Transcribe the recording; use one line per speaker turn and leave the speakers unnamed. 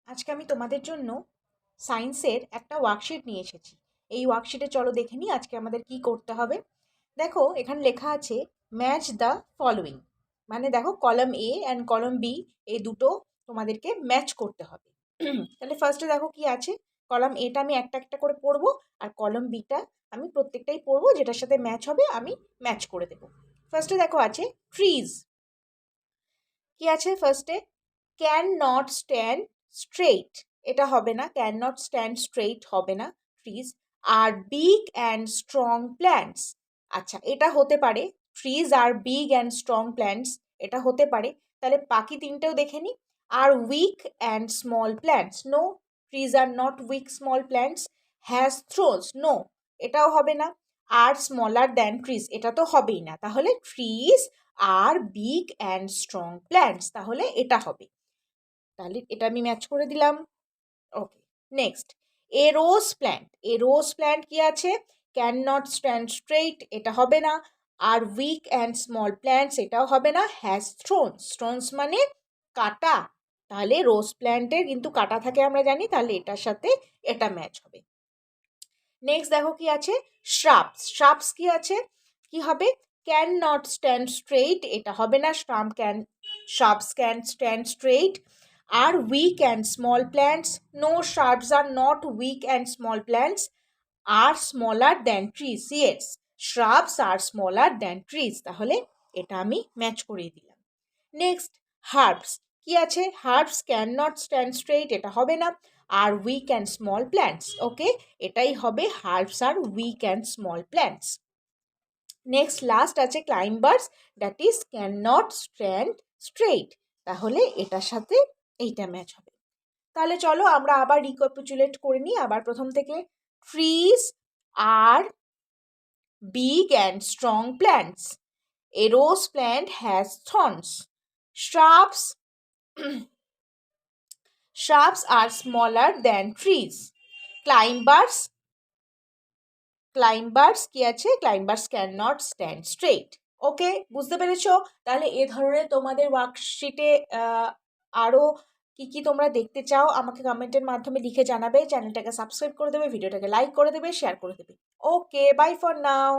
আজকে আমি তোমাদের জন্য সায়েন্সের একটা ওয়ার্কশিট নিয়ে এসেছি। এই ওয়ার্কশিটে চলো দেখে নিই আজকে আমাদের কি করতে হবে। দেখো এখানে লেখা আছে ম্যাচ দ্য ফলোয়িং, মানে দেখো column A and column B এই দুটো তোমাদেরকে ম্যাচ করতে হবে। তাহলে ফার্স্টে দেখো কি আছে, কলাম এটা আমি একটা একটা করে পড়বো আর কলাম বিটা আমি প্রত্যেকটাই পড়বো, যেটার সাথে ম্যাচ হবে আমি ম্যাচ করে দেবো। ফার্স্টে দেখো আছে ট্রিজ, কি আছে ফার্স্টে, ক্যান নট স্ট্যান্ড স্ট্রেইট, এটা হবে না, ক্যান নট স্ট্যান্ড স্ট্রেইট হবে না। Trees are big and strong plants, আচ্ছা এটা হতে পারে, trees are big and strong plants এটা হতে পারে। তাহলে বাকি তিনটেও দেখে নিই। Are weak and small plants, no, trees are not weak small plants. Has thorns, no, এটাও হবে না। আর স্মলার দ্যান ট্রিজ, এটা তো হবেই না, তাহলে trees are big and strong plants, তাহলে এটা হবে। তাহলে এটা আমি ম্যাচ করে দিলাম। ওকে, নেক্সট এ রোজ প্ল্যান্ট, এ রোজ প্ল্যান্ট কি আছে, ক্যান নট স্ট্যান্ড স্ট্রেইট, এটা হবে না। Are weak and small plants, এটাও হবে না। হ্যাজ থ্রোনস, থ্রোনস মানে কাটা, তাহলে রোজ প্ল্যান্টের কিন্তু কাটা থাকে আমরা জানি, তাহলে এটার সাথে এটা ম্যাচ হবে। নেক্সট দেখো কি আছে, শ্রাবস, শ্রাবস কি আছে, কি হবে, ক্যান নট স্ট্যান্ড স্ট্রেইট, এটা হবে না। Shrubs can stand straight. Are weak and small plants, no, shrubs are not weak and small plants. Are smaller than trees, yes, shrubs are smaller than trees, তাহলে এটা আমি match করিয়ে দিলাম। Next herbs, কি আছে, herbs can not stand straight, এটা হবে না। Are weak and small plants, okay, এটাই হবে, herbs are weak and small plants. Next last আছে climbers, that is can not stand straight, তাহলে এটার সাথে এইটা ম্যাচ হবে। তাহলে চলো আমরা আবার রিক্যাপিচুলেট করে নিই, আবার প্রথম থেকে। Trees are big and strong plants. A rose plant has thorns. Shrubs shrubs are smaller than trees. Climbers কি আছে, climbers cannot stand straight. ওকে, বুঝতে পেরেছো? তাহলে এ ধরনের তোমাদের ওয়ার্কশিটে আরও কি কি তোমরা দেখতে চাও আমাকে কমেন্টের মাধ্যমে লিখে জানাবে। চ্যানেলটাকে সাবস্ক্রাইব করে দেবে, ভিডিওটাকে লাইক করে দেবে, শেয়ার করে দেবে। ওকে, বাই ফর নাও।